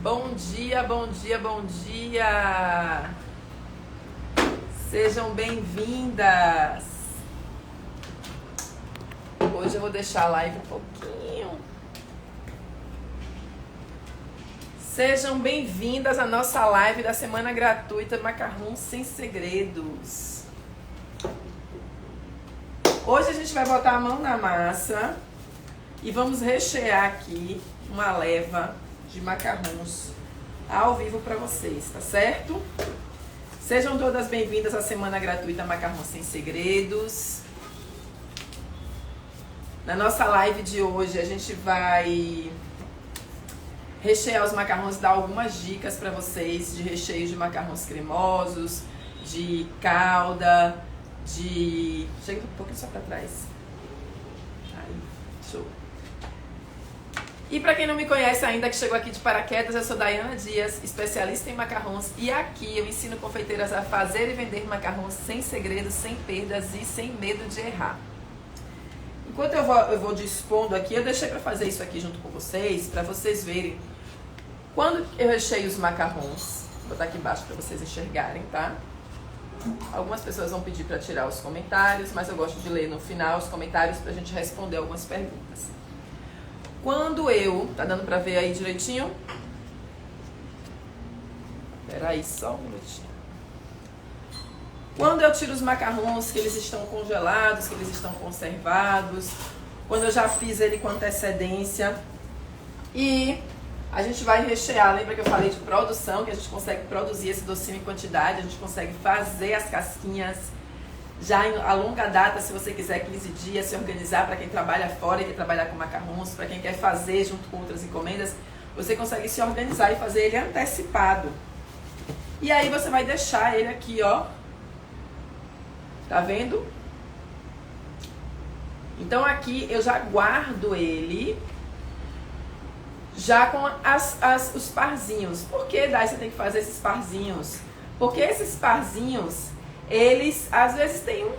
Bom dia, bom dia, bom dia! Sejam bem-vindas! Hoje eu vou deixar a live um pouquinho. Sejam bem-vindas à nossa live da semana gratuita Macarrão Sem Segredos. Hoje a gente vai botar a mão na massa e vamos rechear aqui uma leva de macarrões ao vivo para vocês, tá certo? Sejam todas bem-vindas à semana gratuita Macarrão Sem Segredos. Na nossa live de hoje a gente vai rechear os macarrões, dar algumas dicas para vocês de recheio de macarrões cremosos, de calda, de... Chega um pouquinho só para trás. Aí, show. E para quem não me conhece ainda, que chegou aqui de paraquedas, eu sou Daiana Dias, especialista em macarrões, e aqui eu ensino confeiteiras a fazer e vender macarrões sem segredos, sem perdas e sem medo de errar. Enquanto eu vou dispondo aqui, eu deixei para fazer isso aqui junto com vocês, para vocês verem quando eu recheio os macarrões. Vou botar aqui embaixo para vocês enxergarem, tá? Algumas pessoas vão pedir para tirar os comentários, mas eu gosto de ler no final os comentários para a gente responder algumas perguntas. Quando eu... Tá dando pra ver aí direitinho? Peraí, só um minutinho. Quando eu tiro os macarrões, que eles estão congelados, que eles estão conservados, quando eu já fiz ele com antecedência, e a gente vai rechear. Lembra que eu falei de produção, que a gente consegue produzir esse docinho em quantidade, a gente consegue fazer as casquinhas já a longa data, se você quiser 15 dias, se organizar para quem trabalha fora e quer trabalhar com macarrões, para quem quer fazer junto com outras encomendas, você consegue se organizar e fazer ele antecipado. E aí você vai deixar ele aqui, ó. Tá vendo? Então aqui eu já guardo ele já com os parzinhos. Por que, Dai, você tem que fazer esses parzinhos? Porque esses parzinhos, eles às vezes têm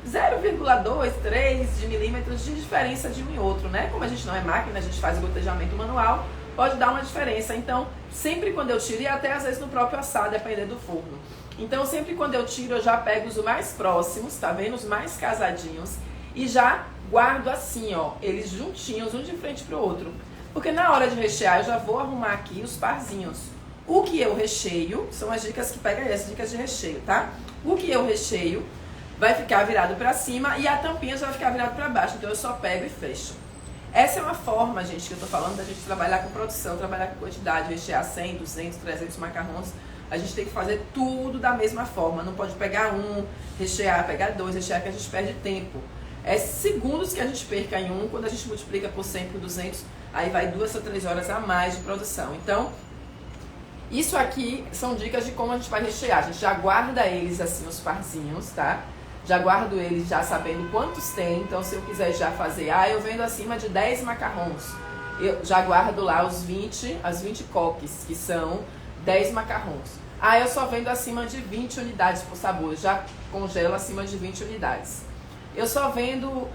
0,2, 3 de milímetros de diferença de um e outro, né? Como a gente não é máquina, a gente faz o gotejamento manual, pode dar uma diferença. Então, sempre quando eu tiro, e até às vezes no próprio assado, dependendo do forno. Então, sempre quando eu tiro, eu já pego os mais próximos, tá vendo? Os mais casadinhos, e já guardo assim, ó, eles juntinhos, um de frente pro outro. Porque na hora de rechear, eu já vou arrumar aqui os parzinhos. O que eu recheio, são as dicas que pega aí, as dicas de recheio, tá? O que eu recheio vai ficar virado pra cima e a tampinha já vai ficar virada pra baixo, então eu só pego e fecho. Essa é uma forma, gente, que eu tô falando da gente trabalhar com produção, trabalhar com quantidade, rechear 100, 200, 300 macarrões. A gente tem que fazer tudo da mesma forma, não pode pegar um, rechear, pegar dois, rechear, que a gente perde tempo. É segundos que a gente perca em um, quando a gente multiplica por 100, por 200, aí vai 2 a 3 horas a mais de produção. Então, isso aqui são dicas de como a gente vai rechear. A gente já guarda eles assim, os parzinhos, tá? Já guardo eles já sabendo quantos tem. Então, se eu quiser já fazer, eu vendo acima de 10 macarrões, eu já guardo lá as 20 coques, que são 10 macarrões. Eu só vendo acima de 20 unidades por sabor, eu já congelo acima de 20 unidades. Eu só vendo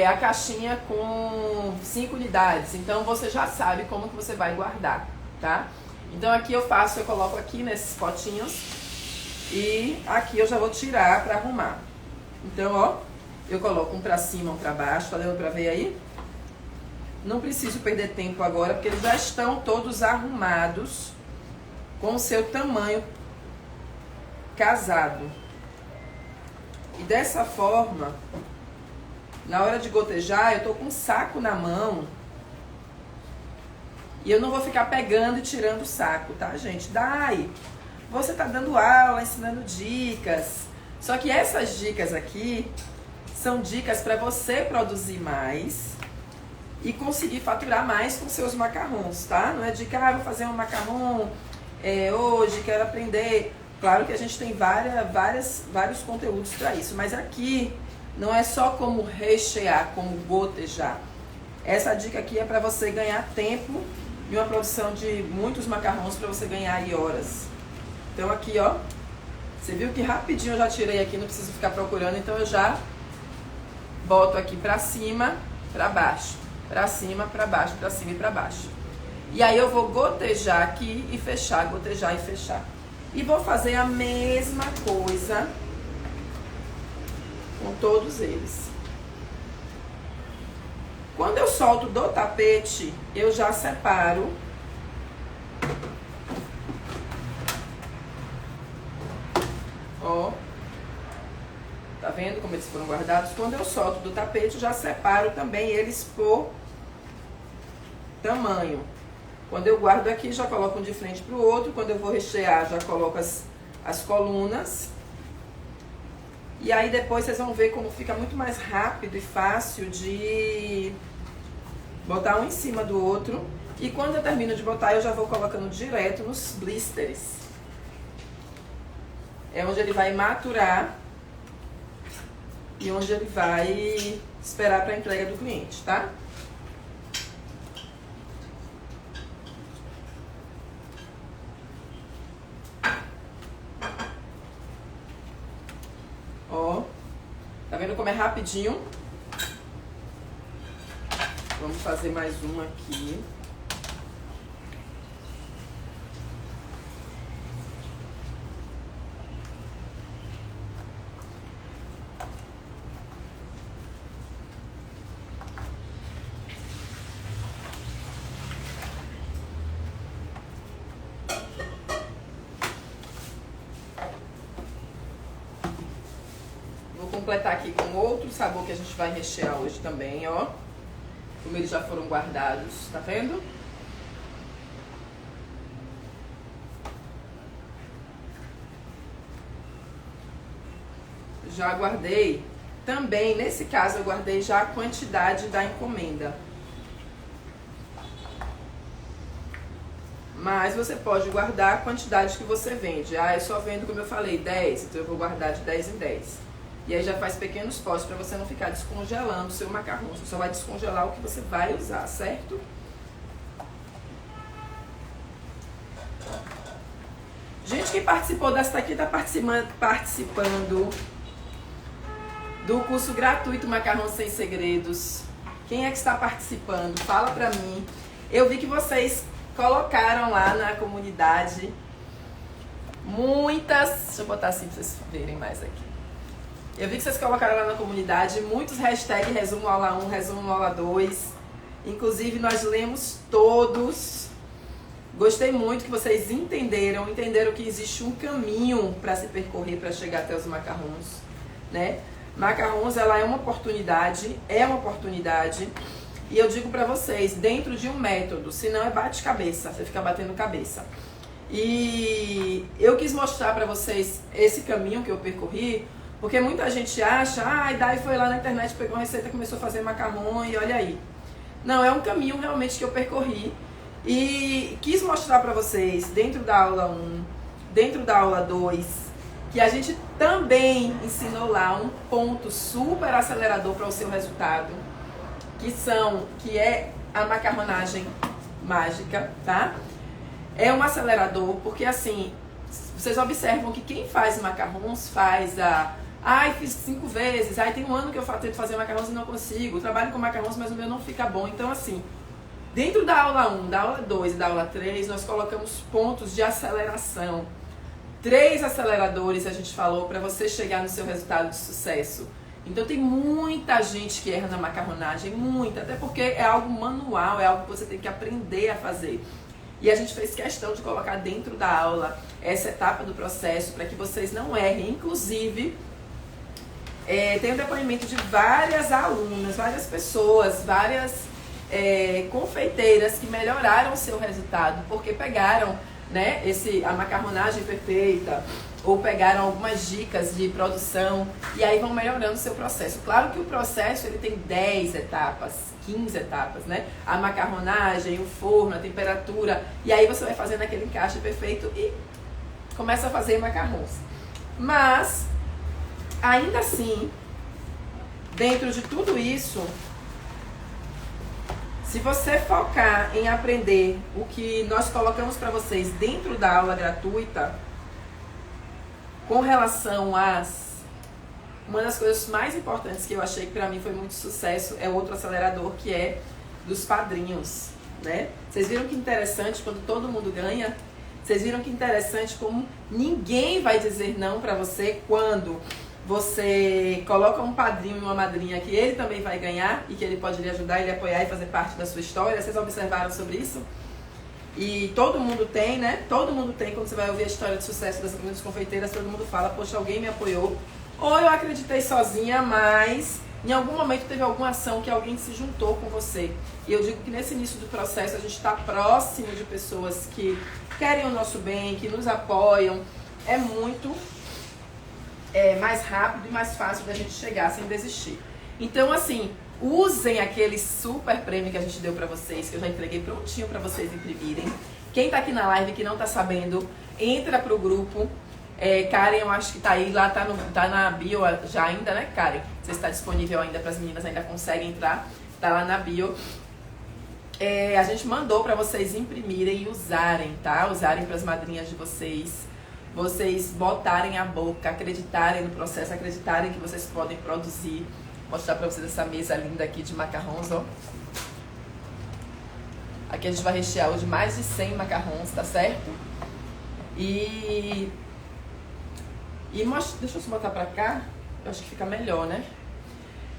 a caixinha com 5 unidades, então você já sabe como que você vai guardar, tá? Então aqui eu coloco aqui nesses potinhos e aqui eu já vou tirar para arrumar. Então, ó, eu coloco um para cima, um para baixo, tá dando para ver aí? Não preciso perder tempo agora, porque eles já estão todos arrumados com o seu tamanho casado. E dessa forma, na hora de gotejar, eu tô com um saco na mão. E eu não vou ficar pegando e tirando o saco, tá, gente? Dai, você tá dando aula, ensinando dicas. Só que essas dicas aqui são dicas para você produzir mais e conseguir faturar mais com seus macarrões, tá? Não é dica, vou fazer um macarrão hoje, quero aprender. Claro que a gente tem vários conteúdos para isso, mas aqui não é só como rechear, como gotejar. Essa dica aqui é para você ganhar tempo e uma produção de muitos macarrões para você ganhar aí horas. Então aqui, ó, você viu que rapidinho eu já tirei aqui, não preciso ficar procurando, então eu já boto aqui pra cima, pra baixo, pra cima, pra baixo, pra cima e pra baixo. E aí eu vou gotejar aqui e fechar, gotejar e fechar. E vou fazer a mesma coisa com todos eles. Quando eu solto do tapete, eu já separo. Ó. Tá vendo como eles foram guardados? Quando eu solto do tapete, eu já separo também eles por tamanho. Quando eu guardo aqui, já coloco um de frente pro outro. Quando eu vou rechear, já coloco as colunas. E aí depois vocês vão ver como fica muito mais rápido e fácil de botar um em cima do outro. E quando eu termino de botar, eu já vou colocando direto nos blisters. É onde ele vai maturar e onde ele vai esperar para a entrega do cliente, tá? Ó, tá vendo como é rapidinho? Vamos fazer mais um aqui. Completar aqui com outro sabor que a gente vai rechear hoje também, ó. Como eles já foram guardados, tá vendo? Já guardei. Também, nesse caso, eu guardei já a quantidade da encomenda. Mas você pode guardar a quantidade que você vende. Ah, eu só vendo, como eu falei, 10, então eu vou guardar de 10 em 10. E aí já faz pequenos potes para você não ficar descongelando o seu macarrão. Você só vai descongelar o que você vai usar, certo? Gente que participou dessa aqui está participando do curso gratuito Macarrão Sem Segredos. Quem é que está participando? Fala pra mim. Eu vi que vocês colocaram lá na comunidade muitas... Deixa eu botar assim pra vocês verem mais aqui. Eu vi que vocês colocaram lá na comunidade muitos hashtags resumo aula 1, resumo aula 2. Inclusive nós lemos todos. Gostei muito que vocês entenderam que existe um caminho para se percorrer para chegar até os macarrons, né? Macarrons, ela é uma oportunidade. E eu digo para vocês, dentro de um método, senão é bate-cabeça, você fica batendo cabeça. E eu quis mostrar para vocês esse caminho que eu percorri, porque muita gente acha, daí foi lá na internet, pegou uma receita, começou a fazer macarrão e olha aí. Não, é um caminho realmente que eu percorri e quis mostrar para vocês, dentro da aula 1, dentro da aula 2, que a gente também ensinou lá um ponto super acelerador para o seu resultado, que é a macarronagem mágica, tá? É um acelerador, porque assim, vocês observam que quem faz macarrons faz fiz 5 vezes, tem um ano que eu tento fazer macarrons e não consigo, eu trabalho com macarrons, mas o meu não fica bom. Então assim, dentro da aula 1, da aula 2 e da aula 3, nós colocamos pontos de aceleração. 3 aceleradores a gente falou para você chegar no seu resultado de sucesso. Então tem muita gente que erra na macarronagem, muita, até porque é algo manual, é algo que você tem que aprender a fazer. E a gente fez questão de colocar dentro da aula essa etapa do processo para que vocês não errem. Inclusive, tem o depoimento de várias alunas, várias pessoas, várias confeiteiras que melhoraram o seu resultado porque pegaram, né, a macarronagem perfeita, ou pegaram algumas dicas de produção e aí vão melhorando o seu processo. Claro que o processo ele tem 10 etapas, 15 etapas, né? A macarronagem, o forno, a temperatura, e aí você vai fazendo aquele encaixe perfeito e começa a fazer macarrons. Mas, ainda assim, dentro de tudo isso, se você focar em aprender o que nós colocamos para vocês dentro da aula gratuita, com relação uma das coisas mais importantes que eu achei que para mim foi muito sucesso é outro acelerador, que é dos padrinhos. né? Vocês viram que interessante quando todo mundo ganha? Vocês viram que interessante como ninguém vai dizer não pra você quando você coloca um padrinho e uma madrinha que ele também vai ganhar e que ele pode lhe ajudar, ele apoiar e fazer parte da sua história. Vocês observaram sobre isso? E todo mundo tem, né? Todo mundo tem, quando você vai ouvir a história de sucesso das grandes confeiteiras, todo mundo fala, poxa, alguém me apoiou. Ou eu acreditei sozinha, mas em algum momento teve alguma ação que alguém se juntou com você. E eu digo que nesse início do processo a gente está próximo de pessoas que querem o nosso bem, que nos apoiam. É muito mais rápido e mais fácil da gente chegar sem desistir. Então, assim, usem aquele super prêmio que a gente deu pra vocês, que eu já entreguei prontinho pra vocês imprimirem. Quem tá aqui na live que não tá sabendo, entra pro grupo. Karen, eu acho que tá aí, lá tá na bio já ainda, né, Karen? Não sei se tá disponível ainda pras meninas, ainda conseguem entrar. Tá lá na bio. A gente mandou pra vocês imprimirem e usarem, tá? Usarem pras madrinhas de vocês. Vocês botarem a boca, acreditarem no processo, acreditarem que vocês podem produzir. Vou mostrar pra vocês essa mesa linda aqui de macarrons, ó. Aqui a gente vai rechear hoje mais de 100 macarrons, tá certo? Deixa eu só botar pra cá, eu acho que fica melhor, né?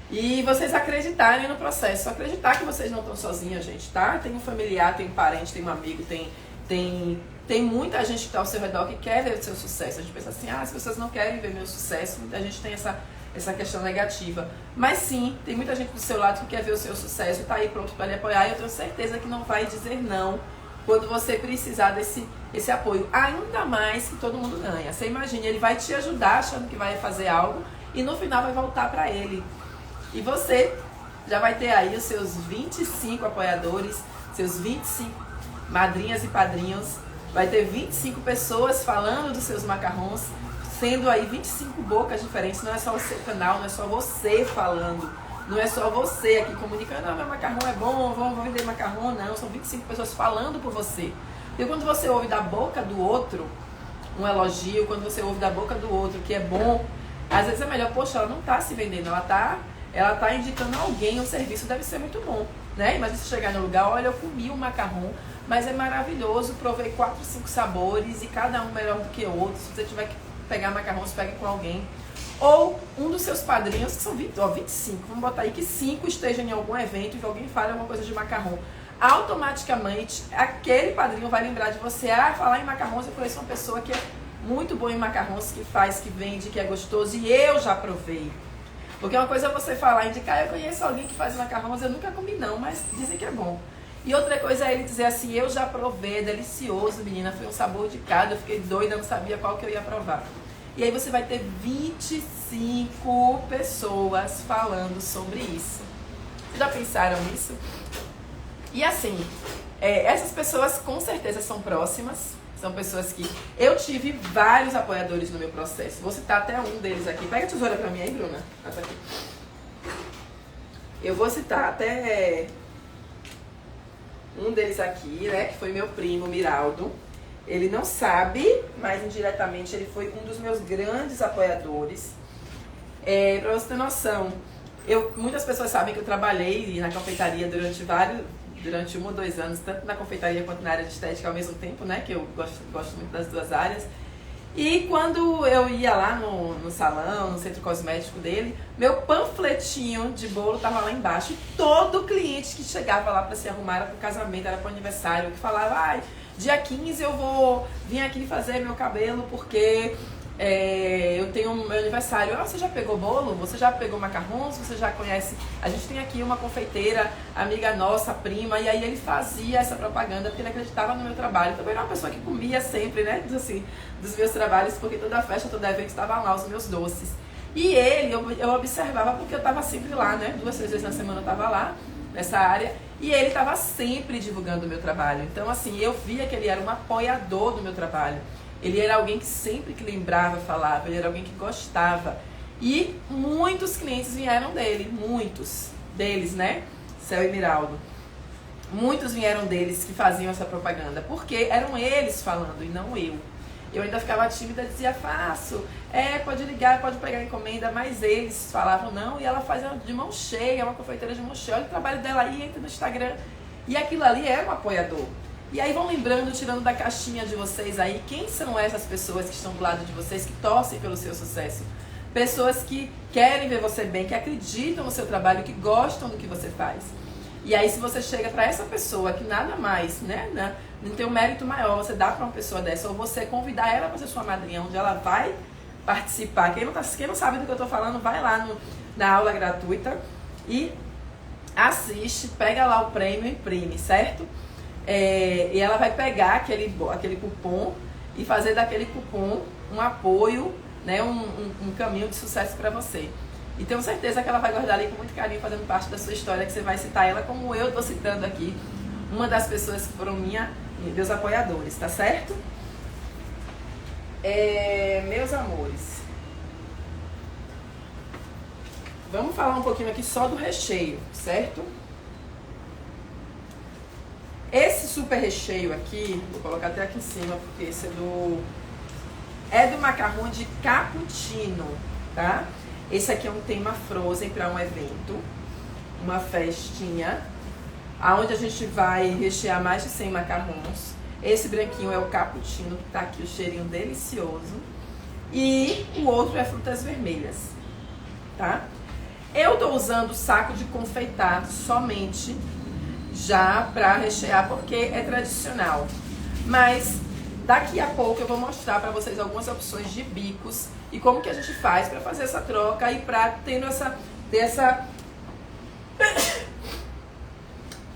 E vocês acreditarem no processo, acreditar que vocês não estão sozinhas, gente, tá? Tem um familiar, tem um parente, tem um amigo, tem muita gente que está ao seu redor que quer ver o seu sucesso. A gente pensa assim, as pessoas não querem ver meu sucesso, muita gente tem essa questão negativa. Mas sim, tem muita gente do seu lado que quer ver o seu sucesso e tá aí pronto para lhe apoiar. E eu tenho certeza que não vai dizer não quando você precisar desse apoio. Ainda mais que todo mundo ganha. Você imagina, ele vai te ajudar achando que vai fazer algo e no final vai voltar para ele. E você já vai ter aí os seus 25 apoiadores, seus 25 madrinhas e padrinhos. Vai ter 25 pessoas falando dos seus macarrons, sendo aí 25 bocas diferentes. Não é só o seu canal, não é só você falando. Não é só você aqui comunicando, meu macarrão é bom, vamos vender macarrão. Não, são 25 pessoas falando por você. E quando você ouve da boca do outro um elogio, quando você ouve da boca do outro que é bom, às vezes é melhor, poxa, ela não tá se vendendo, ela tá indicando alguém, o serviço deve ser muito bom, né? Imagina você chegar no lugar, olha, eu comi um macarrão, mas é maravilhoso, provei 4, 5 sabores e cada um melhor do que o outro. Se você tiver que pegar macarrão, você pega com alguém. Ou um dos seus padrinhos, que são 25, vamos botar aí que 5 estejam em algum evento e que alguém fale alguma coisa de macarrão. Automaticamente, aquele padrinho vai lembrar de você. Falar em macarrões, eu conheço uma pessoa que é muito boa em macarrões, que faz, que vende, que é gostoso e eu já provei. Porque uma coisa é você falar, indicar, eu conheço alguém que faz macarrões, eu nunca comi não, mas dizem que é bom. E outra coisa é ele dizer assim, eu já provei, é delicioso, menina, foi um sabor de cada, eu fiquei doida, não sabia qual que eu ia provar. E aí você vai ter 25 pessoas falando sobre isso. Já pensaram nisso? E assim, essas pessoas com certeza são próximas, são pessoas que... Eu tive vários apoiadores no meu processo, vou citar até um deles aqui. Pega a tesoura pra mim aí, Bruna. Tá aqui. Eu vou citar até... um deles aqui, né, que foi meu primo, Miraldo. Ele não sabe, mas indiretamente ele foi um dos meus grandes apoiadores. Pra você ter noção, muitas pessoas sabem que eu trabalhei na confeitaria durante 1 ou 2 anos, tanto na confeitaria quanto na área de estética ao mesmo tempo, né, que eu gosto muito das duas áreas. E quando eu ia lá no salão, no centro cosmético dele, meu panfletinho de bolo tava lá embaixo. E todo cliente que chegava lá para se arrumar, era pro casamento, era pro aniversário, que falava, dia 15 eu vou vir aqui fazer meu cabelo porque eu tenho meu aniversário. Você já pegou bolo? Você já pegou macarrons? Você já conhece? A gente tem aqui uma confeiteira, amiga nossa, prima, e aí ele fazia essa propaganda porque ele acreditava no meu trabalho. Também era uma pessoa que comia sempre, né, assim, dos meus trabalhos, porque toda festa, todo evento estavam lá os meus doces. E eu observava porque eu estava sempre lá, né, 2, 3 vezes na semana eu estava lá, nessa área, e ele estava sempre divulgando o meu trabalho. Então, assim, eu via que ele era um apoiador do meu trabalho. Ele era alguém que sempre que lembrava, falava, ele era alguém que gostava. E muitos clientes vieram dele, muitos deles, né? Céu e Miraldo. Muitos vieram deles que faziam essa propaganda, porque eram eles falando e não eu. Eu ainda ficava tímida, dizia, faço, pode ligar, pode pegar encomenda, mas eles falavam não, e ela fazia de mão cheia, uma confeiteira de mão cheia, olha o trabalho dela aí, entra no Instagram. E aquilo ali é um apoiador. E aí vão lembrando, tirando da caixinha de vocês aí, quem são essas pessoas que estão do lado de vocês, que torcem pelo seu sucesso. Pessoas que querem ver você bem, que acreditam no seu trabalho, que gostam do que você faz. E aí se você chega para essa pessoa que nada mais, né, não tem um mérito maior, você dá para uma pessoa dessa, ou você convidar ela para ser sua madrinha, onde ela vai participar. Quem não sabe do que eu tô falando, vai lá na aula gratuita e assiste, pega lá o prêmio e imprime, certo? E ela vai pegar aquele cupom e fazer daquele cupom um apoio, né, um caminho de sucesso para você. E tenho certeza que ela vai guardar ali com muito carinho, fazendo parte da sua história, que você vai citar ela como eu estou citando aqui, uma das pessoas que foram meus apoiadores, tá certo? Meus amores, vamos falar um pouquinho aqui só do recheio, certo? Esse super recheio aqui, vou colocar até aqui em cima, porque esse é do macarrão de cappuccino, tá? Esse aqui é um tema Frozen para um evento, uma festinha, onde a gente vai rechear mais de 100 macarrons. Esse branquinho é o cappuccino, que tá aqui o cheirinho delicioso. E o outro é frutas vermelhas, tá? Eu tô usando o saco de confeitar somente já para rechear, porque é tradicional. Mas daqui a pouco eu vou mostrar para vocês algumas opções de bicos e como que a gente faz para fazer essa troca e para ter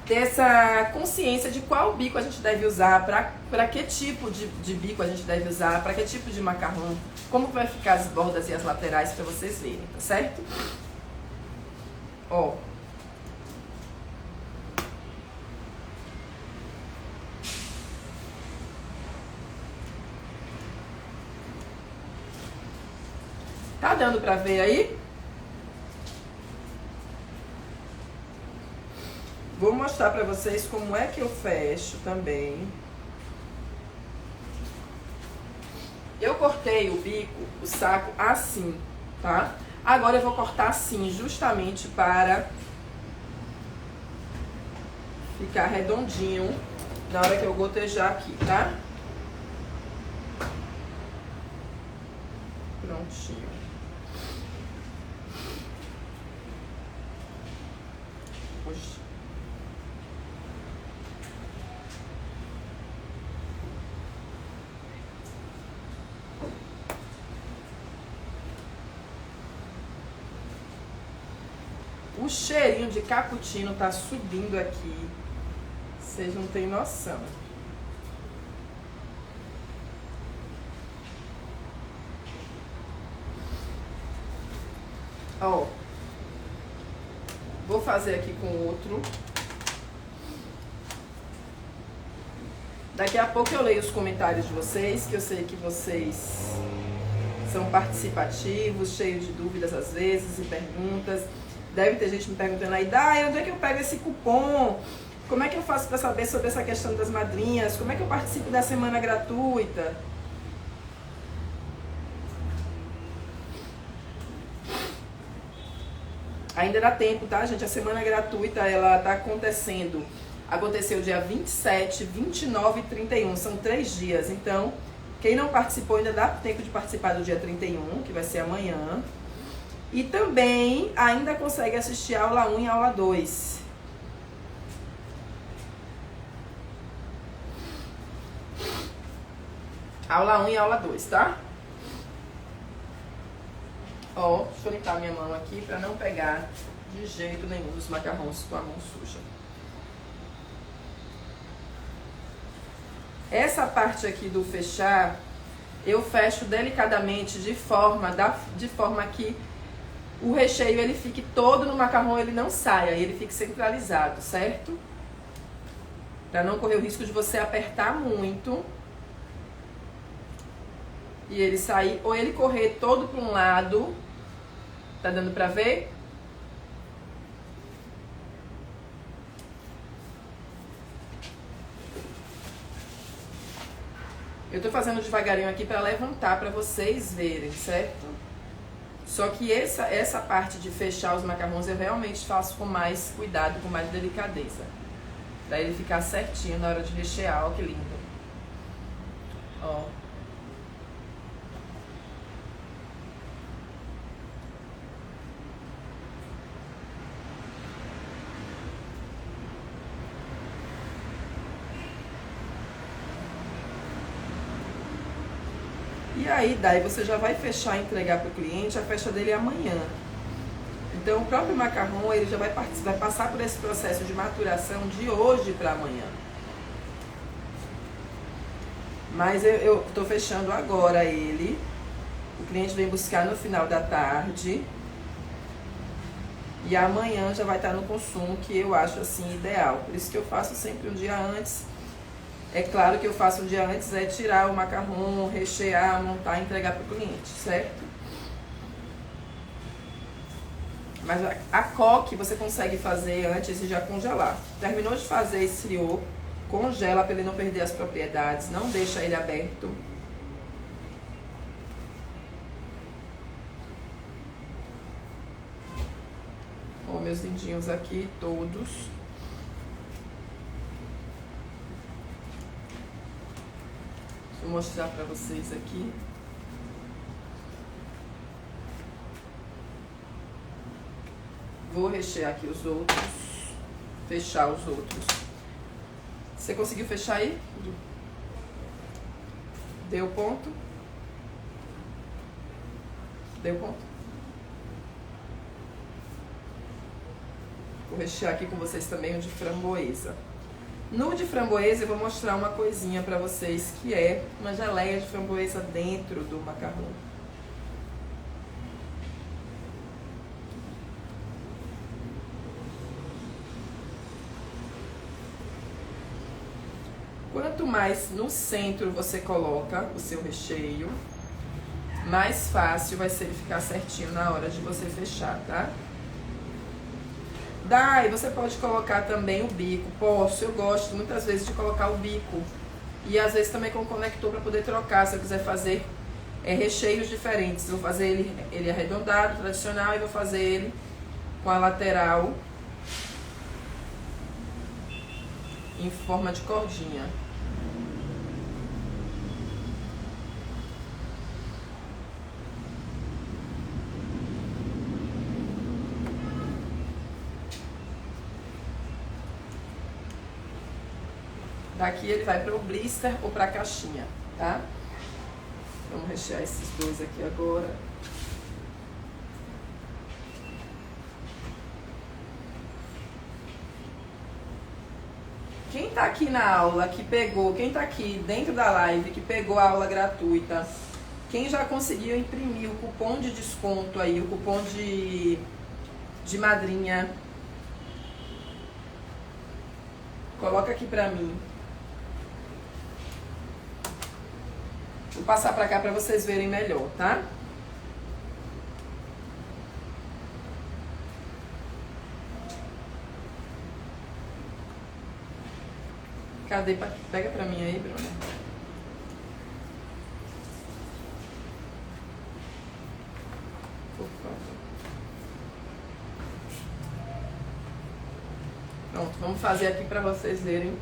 essa consciência de qual bico a gente deve usar, para que tipo de bico a gente deve usar, para que tipo de macarrão, como vai ficar as bordas e as laterais para vocês verem, tá certo? Ó. Tá dando pra ver aí? Vou mostrar pra vocês como é que eu fecho também. Eu cortei o bico, o saco assim, tá? Agora eu vou cortar assim, justamente para ficar redondinho na hora que eu gotejar aqui, tá? Prontinho. O cheirinho de cappuccino tá subindo aqui. Vocês não têm noção. Ó. Vou fazer aqui com outro. Daqui a pouco eu leio os comentários de vocês, que eu sei que vocês são participativos, cheios de dúvidas às vezes e perguntas. Deve ter gente me perguntando aí, Dai, onde é que eu pego esse cupom? Como é que eu faço para saber sobre essa questão das madrinhas? Como é que eu participo da semana gratuita? Ainda dá tempo, tá, gente? A semana gratuita, ela tá acontecendo. Aconteceu dia 27, 29 e 31. São 3 dias. Então, quem não participou ainda dá tempo de participar do dia 31, que vai ser amanhã. E também ainda consegue assistir a aula 1 e a aula 2. Aula 1 e aula 2, tá? Ó, deixa eu limpar minha mão aqui pra não pegar de jeito nenhum os macarrões com a mão suja. Essa parte aqui do fechar, eu fecho delicadamente de forma que o recheio ele fique todo no macarrão, ele não saia, ele fique centralizado, certo? Para não correr o risco de você apertar muito e ele sair, ou ele correr todo para um lado. Tá dando pra ver? Eu tô fazendo devagarinho aqui para levantar para vocês verem, certo? Só que essa parte de fechar os macarrões eu realmente faço com mais cuidado, com mais delicadeza. Pra ele ficar certinho na hora de rechear, ó que lindo. Ó. E aí, daí você já vai fechar e entregar para o cliente, a festa dele é amanhã. Então, o próprio macarrão, ele já vai passar por esse processo de maturação de hoje para amanhã. Mas eu tô fechando agora ele. O cliente vem buscar no final da tarde. E amanhã já vai estar no consumo, que eu acho assim ideal. Por isso que eu faço sempre um dia antes. É claro que eu faço um dia antes, é tirar o macarrão, rechear, montar e entregar para o cliente, certo? Mas a coque você consegue fazer antes e já congelar. Terminou de fazer, esfriou, congela para ele não perder as propriedades, não deixa ele aberto. Ó, meus lindinhos aqui, todos. Vou mostrar para vocês aqui. Vou rechear aqui os outros. Fechar os outros. Você conseguiu fechar aí? Deu ponto? Deu ponto? Vou rechear aqui com vocês também o de framboesa. No de framboesa eu vou mostrar uma coisinha pra vocês, que é uma geleia de framboesa dentro do macarrão. Quanto mais no centro você coloca o seu recheio, mais fácil vai ser ele ficar certinho na hora de você fechar, tá? Daí você pode colocar também o bico. Eu gosto muitas vezes de colocar o bico. E às vezes também com o conector para poder trocar, se eu quiser fazer recheios diferentes. Vou fazer ele arredondado, tradicional, e vou fazer ele com a lateral em forma de cordinha. Daqui ele vai para o blister ou para a caixinha, tá? Vamos rechear esses dois aqui agora. Quem tá aqui na aula, quem tá aqui dentro da live, que pegou a aula gratuita, quem já conseguiu imprimir o cupom de desconto aí, o cupom de madrinha, coloca aqui pra mim. Vou passar pra cá pra vocês verem melhor, tá? Cadê? Pega pra mim aí, Bruna. Por favor. Pronto, vamos fazer aqui pra vocês verem.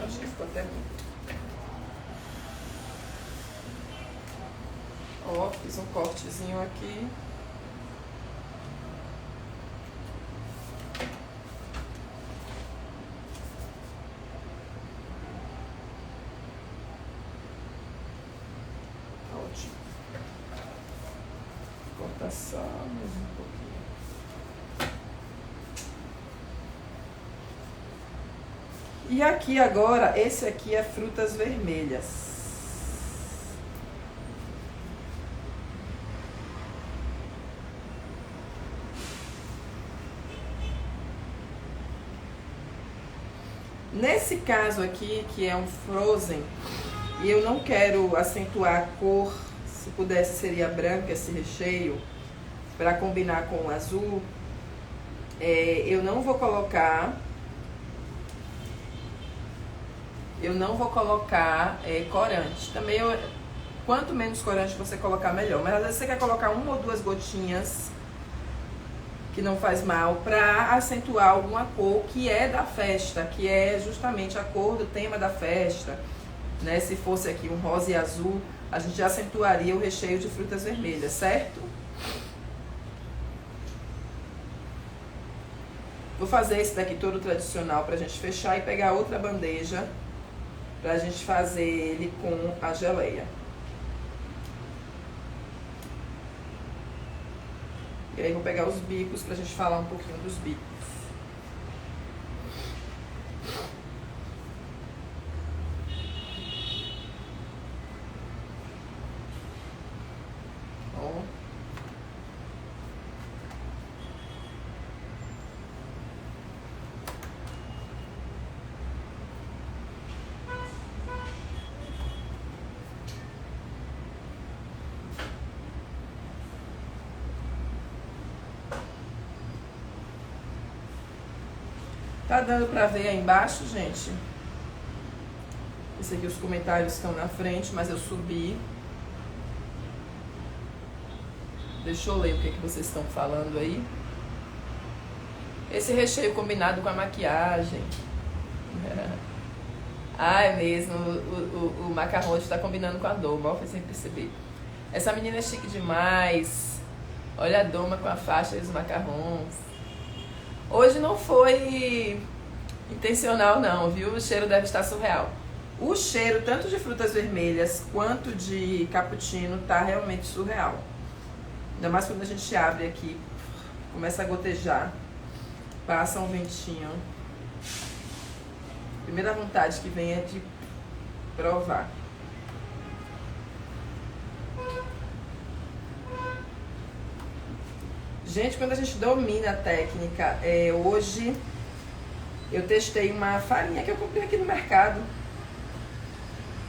Acho que ficou até bom. Ó, fiz um cortezinho aqui. Ótimo. Vou cortar só mais um pouquinho. E aqui agora, esse aqui é frutas vermelhas. Nesse caso aqui, que é um frozen, e eu não quero acentuar a cor, se pudesse seria branca esse recheio, para combinar com o azul, eu não vou colocar corante. Também, quanto menos corante você colocar, melhor. Mas às vezes você quer colocar uma ou duas gotinhas que não faz mal, para acentuar alguma cor que é da festa, que é justamente a cor do tema da festa, né? Se fosse aqui um rosa e azul, a gente já acentuaria o recheio de frutas vermelhas, certo? Vou fazer esse daqui todo tradicional pra gente fechar e pegar outra bandeja pra gente fazer ele com a geleia. E aí vou pegar os bicos pra gente falar um pouquinho dos bicos. Bom. Tá dando pra ver aí embaixo, gente? Esse aqui, os comentários estão na frente, mas eu subi. Deixa eu ler o que vocês estão falando aí. Esse recheio combinado com a maquiagem. Ah, é mesmo. O macarrão está combinando com a doma, ó, foi sem perceber. Essa menina é chique demais. Olha a doma com a faixa e os macarrons. Hoje não foi intencional não, viu? O cheiro deve estar surreal. O cheiro, tanto de frutas vermelhas quanto de cappuccino, tá realmente surreal. Ainda mais quando a gente abre aqui, começa a gotejar, passa um ventinho. A primeira vontade que vem é de provar. Gente, quando a gente domina a técnica, hoje eu testei uma farinha que eu comprei aqui no mercado,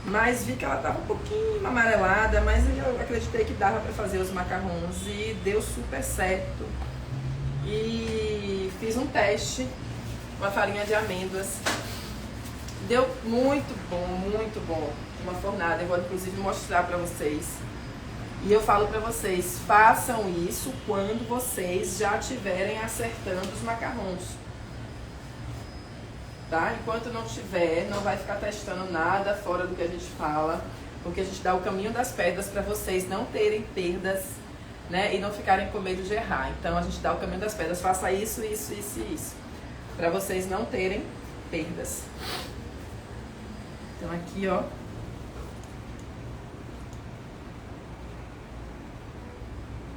mas vi que ela estava um pouquinho amarelada, mas eu acreditei que dava para fazer os macarrons e deu super certo. E fiz um teste com a farinha de amêndoas, deu muito bom, uma fornada. Eu vou inclusive mostrar para vocês. E eu falo pra vocês, façam isso quando vocês já estiverem acertando os macarrons. Tá? Enquanto não tiver, não vai ficar testando nada fora do que a gente fala, porque a gente dá o caminho das pedras para vocês não terem perdas, né? E não ficarem com medo de errar. Então a gente dá o caminho das pedras, faça isso, isso, isso e isso, para vocês não terem perdas. Então aqui, ó.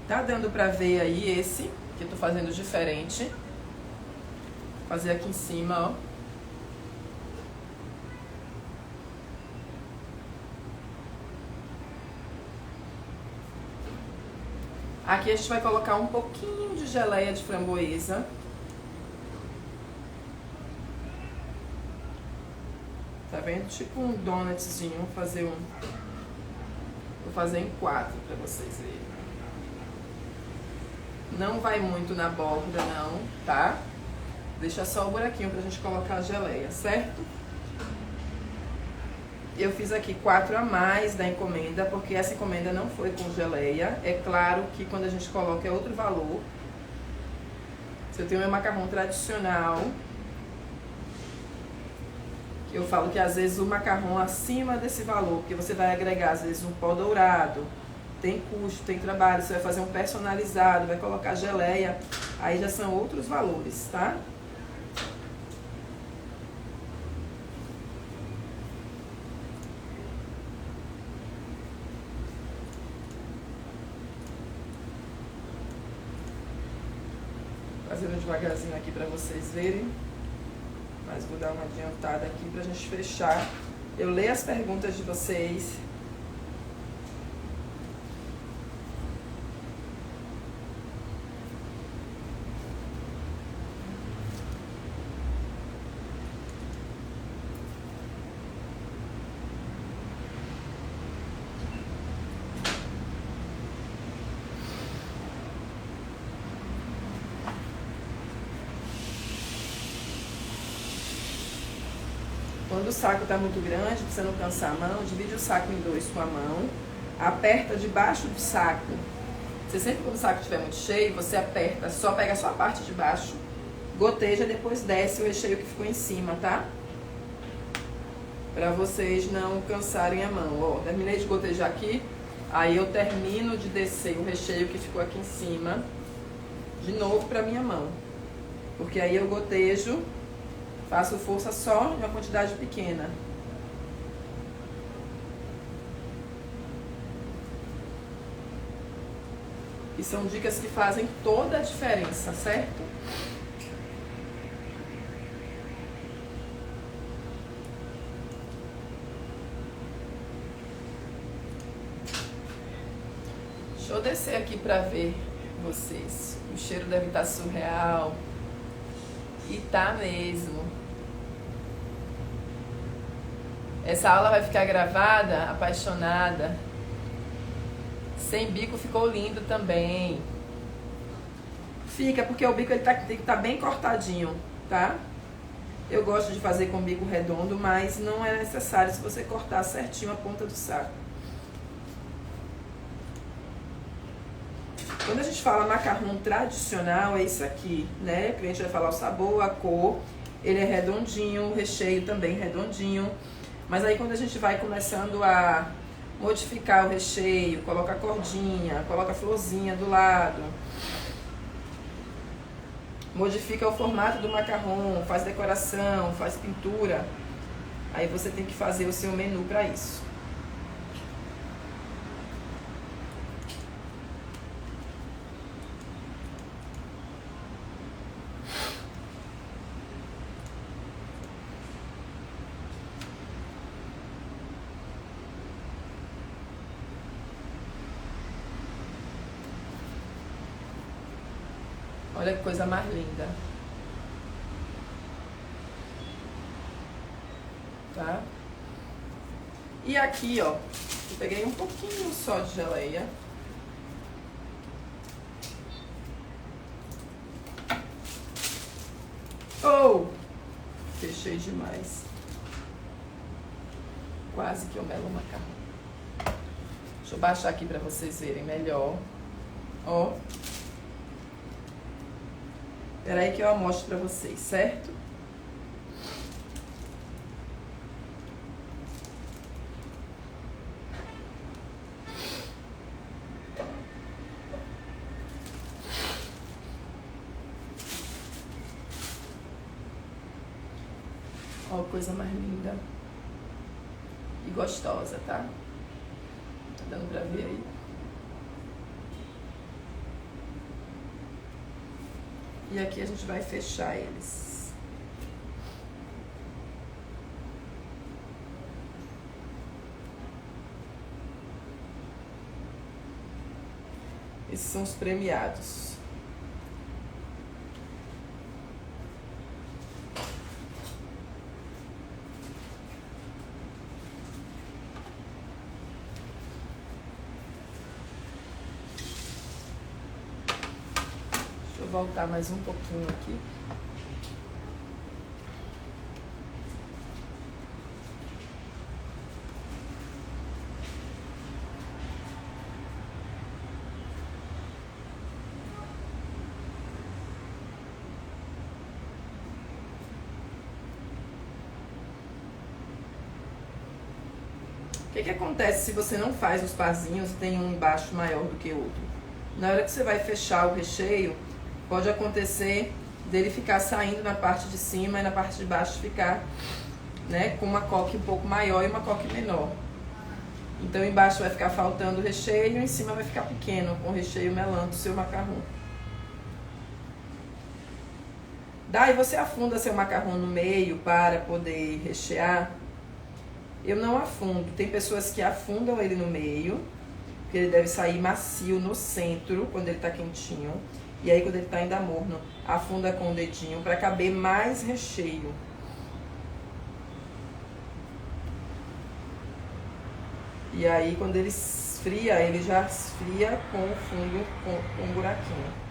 Tá dando pra ver aí esse, que eu tô fazendo diferente. Vou fazer aqui em cima, ó. Aqui a gente vai colocar um pouquinho de geleia de framboesa. Tá vendo? Tipo um donutzinho, vou fazer em 4 pra vocês verem. Não vai muito na borda não, tá? Deixa só o buraquinho pra gente colocar a geleia, certo? Eu fiz aqui 4 a mais da encomenda, porque essa encomenda não foi com geleia. É claro que quando a gente coloca é outro valor. Se eu tenho meu macarrão tradicional, que eu falo que às vezes o macarrão acima desse valor, porque você vai agregar às vezes um pó dourado, tem custo, tem trabalho, você vai fazer um personalizado, vai colocar geleia, aí já são outros valores, tá? Fazendo devagarzinho aqui pra vocês verem, mas vou dar uma adiantada aqui pra gente fechar. Eu leio as perguntas de vocês. Quando o saco está muito grande, para você não cansar a mão, divide o saco em 2 com a mão, aperta debaixo do saco Você sempre, quando o saco estiver muito cheio, você aperta, só pega só a parte de baixo, goteja, depois desce o recheio que ficou em cima, tá? Pra vocês não cansarem a mão. Ó, terminei de gotejar aqui, aí eu termino de descer o recheio que ficou aqui em cima, de novo pra minha mão. Porque aí eu gotejo, faço força só em uma quantidade pequena. E são dicas que fazem toda a diferença, certo? Deixa eu descer aqui pra ver vocês. O cheiro deve estar surreal. E tá mesmo. Essa aula vai ficar gravada, apaixonada. Sem bico ficou lindo também. Fica, porque o bico ele tem que estar bem cortadinho, tá? Eu gosto de fazer com bico redondo, mas não é necessário se você cortar certinho a ponta do saco. Quando a gente fala macarrão tradicional, é isso aqui, né? Que a gente vai falar o sabor, a cor, ele é redondinho, o recheio também redondinho. Mas aí quando a gente vai começando a modificar o recheio, coloca a cordinha, coloca a florzinha do lado, modifica o formato do macarrão, faz decoração, faz pintura, aí você tem que fazer o seu menu para isso. Olha que coisa mais linda. Tá? E aqui, ó, eu peguei um pouquinho só de geleia. Oh! Fechei demais. Quase que eu melo o macarrão. Deixa eu baixar aqui pra vocês verem melhor. Ó. Espera aí que eu mostro pra vocês, certo? Ó, coisa mais linda. E gostosa, tá? Tá dando pra ver aí? E aqui a gente vai fechar eles. Esses são os premiados. Vou voltar mais um pouquinho aqui. O que acontece se você não faz os parzinhos e tem um embaixo maior do que o outro? Na hora que você vai fechar o recheio, pode acontecer dele ficar saindo na parte de cima e na parte de baixo ficar, né, com uma coque um pouco maior e uma coque menor. Então embaixo vai ficar faltando o recheio e em cima vai ficar pequeno, com o recheio melando o seu macarrão. Daí você afunda seu macarrão no meio para poder rechear. Eu não afundo. Tem pessoas que afundam ele no meio, porque ele deve sair macio no centro quando ele tá quentinho. E aí quando ele tá ainda morno, afunda com o dedinho para caber mais recheio. E aí quando ele esfria, ele já esfria com o fundo com um buraquinho.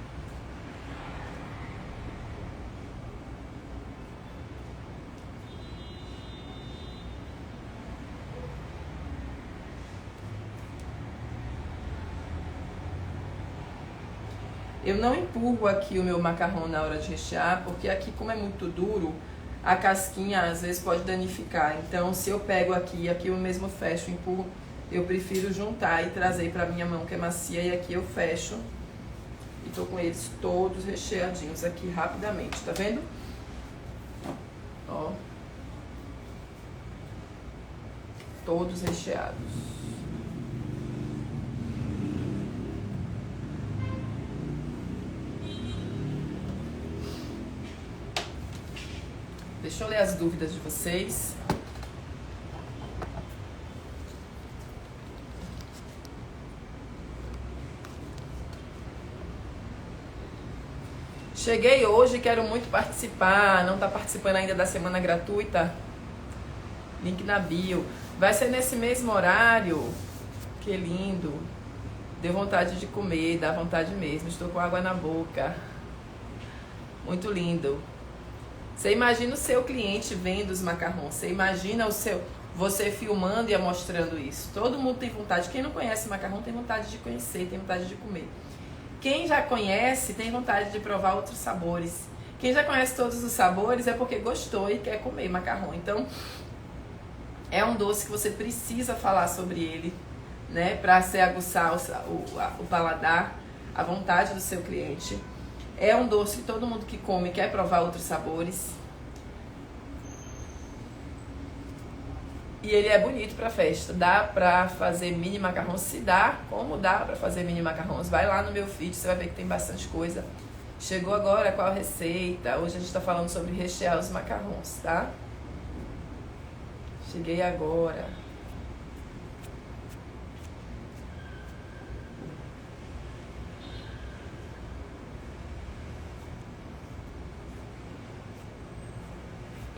Eu não empurro aqui o meu macarrão na hora de rechear, porque aqui, como é muito duro, a casquinha às vezes pode danificar. Então, se eu pego aqui eu mesmo fecho, empurro, eu prefiro juntar e trazer pra minha mão que é macia, e aqui eu fecho. E tô com eles todos recheadinhos aqui rapidamente, tá vendo? Ó. Todos recheados. Deixa eu ler as dúvidas de vocês. Cheguei hoje, quero muito participar. Não tá participando ainda da semana gratuita? Link na bio. Vai ser nesse mesmo horário. Que lindo. Deu vontade de comer, dá vontade mesmo. Estou com água na boca. Muito lindo. Você imagina o seu cliente vendo os macarrons. Você imagina você filmando e mostrando isso. Todo mundo tem vontade. Quem não conhece macarrão tem vontade de conhecer, tem vontade de comer. Quem já conhece tem vontade de provar outros sabores. Quem já conhece todos os sabores é porque gostou e quer comer macarrão. Então, é um doce que você precisa falar sobre ele, né? Para se aguçar o paladar, a vontade do seu cliente. É um doce que todo mundo que come quer provar outros sabores. E ele é bonito para festa. Dá para fazer mini macarrons? Se dá, como dá para fazer mini macarrons? Vai lá no meu feed, você vai ver que tem bastante coisa. Chegou agora qual receita? Hoje a gente está falando sobre rechear os macarrons, tá? Cheguei agora.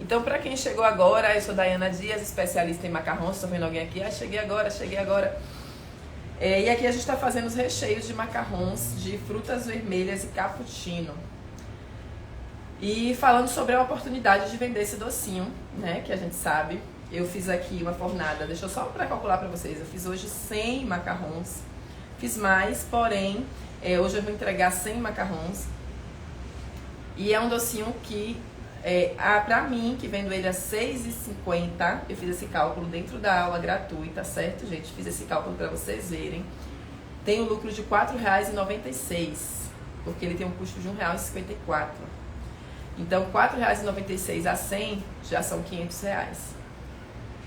Então, para quem chegou agora, eu sou Dayana Dias, especialista em macarrons. Estou vendo alguém aqui? Cheguei agora. E aqui a gente está fazendo os recheios de macarrons de frutas vermelhas e cappuccino. E falando sobre a oportunidade de vender esse docinho, né? Que a gente sabe. Eu fiz aqui uma fornada, deixa eu só para calcular para vocês. Eu fiz hoje 100 macarrons. Fiz mais, porém, hoje eu vou entregar 100 macarrons. E é um docinho que... pra mim, que vendo ele a R$6,50, eu fiz esse cálculo dentro da aula gratuita, certo, gente? Fiz esse cálculo para vocês verem. Tem um lucro de R$4,96, porque ele tem um custo de R$1,54. Então, R$4,96 a 100 já são R$500.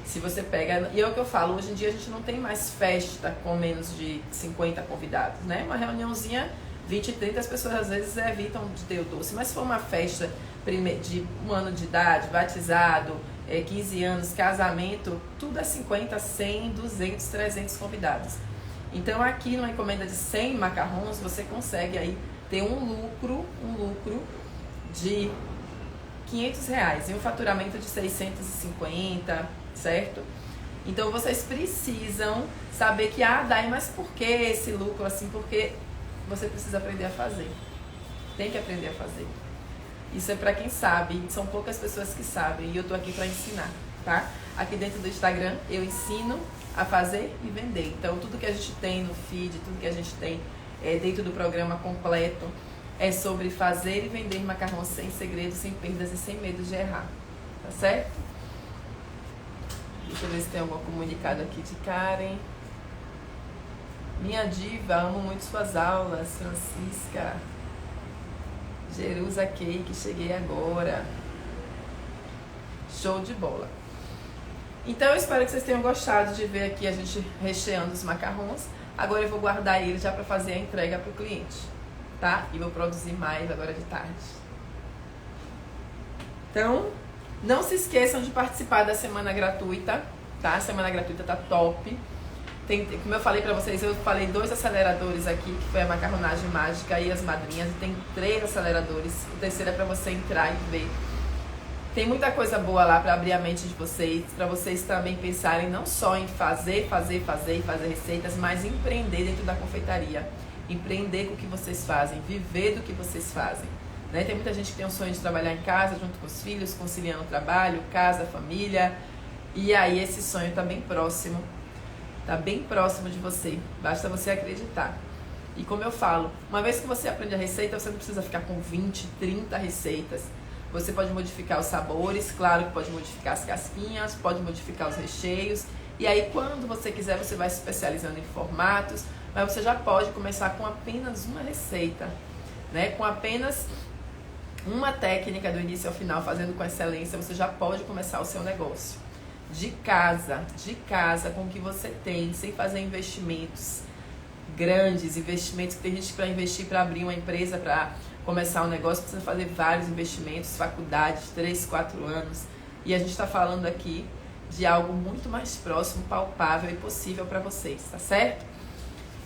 Se você pega... E é o que eu falo, hoje em dia a gente não tem mais festa com menos de 50 convidados, né? Uma reuniãozinha, 20, 30, as pessoas às vezes evitam de ter o doce. Mas se for uma festa de 1 ano de idade, batizado, 15 anos, casamento, tudo é 50, 100, 200, 300 convidados. Então aqui numa encomenda de 100 macarrons, você consegue aí ter um lucro de R$500 e um faturamento de 650, certo? Então vocês precisam saber que, Day, mas por que esse lucro assim? Porque você precisa aprender a fazer. Tem que aprender a fazer. Isso é pra quem sabe, são poucas pessoas que sabem e eu tô aqui pra ensinar, tá? Aqui dentro do Instagram eu ensino a fazer e vender. Então tudo que a gente tem no feed, tudo que a gente tem dentro do programa completo é sobre fazer e vender macarrão sem segredos, sem perdas e sem medo de errar, tá certo? Deixa eu ver se tem algum comunicado aqui de Karen. Minha diva, amo muito suas aulas, Francisca. Jerusa Cake, cheguei agora. Show de bola. Então eu espero que vocês tenham gostado de ver aqui a gente recheando os macarrons. Agora eu vou guardar eles já para fazer a entrega para o cliente, tá? E vou produzir mais agora de tarde. Então, não se esqueçam de participar da semana gratuita, tá? A semana gratuita tá top. Como eu falei pra vocês, eu falei 2 aceleradores aqui, que foi a macarronagem mágica e as madrinhas, e tem 3 aceleradores. O terceiro é pra você entrar e ver. Tem muita coisa boa lá pra abrir a mente de vocês, pra vocês também pensarem não só em fazer receitas, mas empreender dentro da confeitaria. Empreender com o que vocês fazem, viver do que vocês fazem. Né? Tem muita gente que tem um sonho de trabalhar em casa, junto com os filhos, conciliando o trabalho, casa, família. E aí esse sonho tá bem próximo. Tá bem próximo de você, basta você acreditar. E como eu falo, uma vez que você aprende a receita, você não precisa ficar com 20, 30 receitas. Você pode modificar os sabores, claro que pode modificar as casquinhas, pode modificar os recheios. E aí, quando você quiser, você vai se especializando em formatos, mas você já pode começar com apenas uma receita, né? Com apenas uma técnica do início ao final, fazendo com excelência, você já pode começar o seu negócio. De casa, com o que você tem, sem fazer investimentos grandes, investimentos que tem gente que para investir para abrir uma empresa, para começar um negócio, precisa fazer vários investimentos, faculdades, 3, 4 anos. E a gente está falando aqui de algo muito mais próximo, palpável e possível para vocês, tá certo?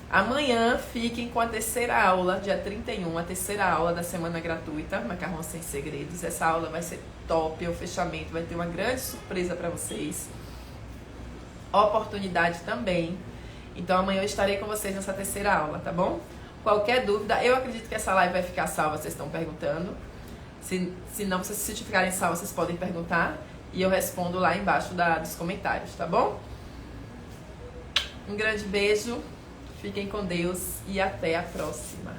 Amanhã fiquem com a terceira aula, dia 31, a terceira aula da semana gratuita, Macarrão Sem Segredos. Essa aula vai ser top, o fechamento vai ter uma grande surpresa para vocês. Oportunidade também. Então amanhã eu estarei com vocês nessa terceira aula, tá bom? Qualquer dúvida, eu acredito que essa live vai ficar salva, vocês estão perguntando. Se não, se ficarem salvas, vocês podem perguntar e eu respondo lá embaixo dos comentários, tá bom? Um grande beijo, fiquem com Deus e até a próxima.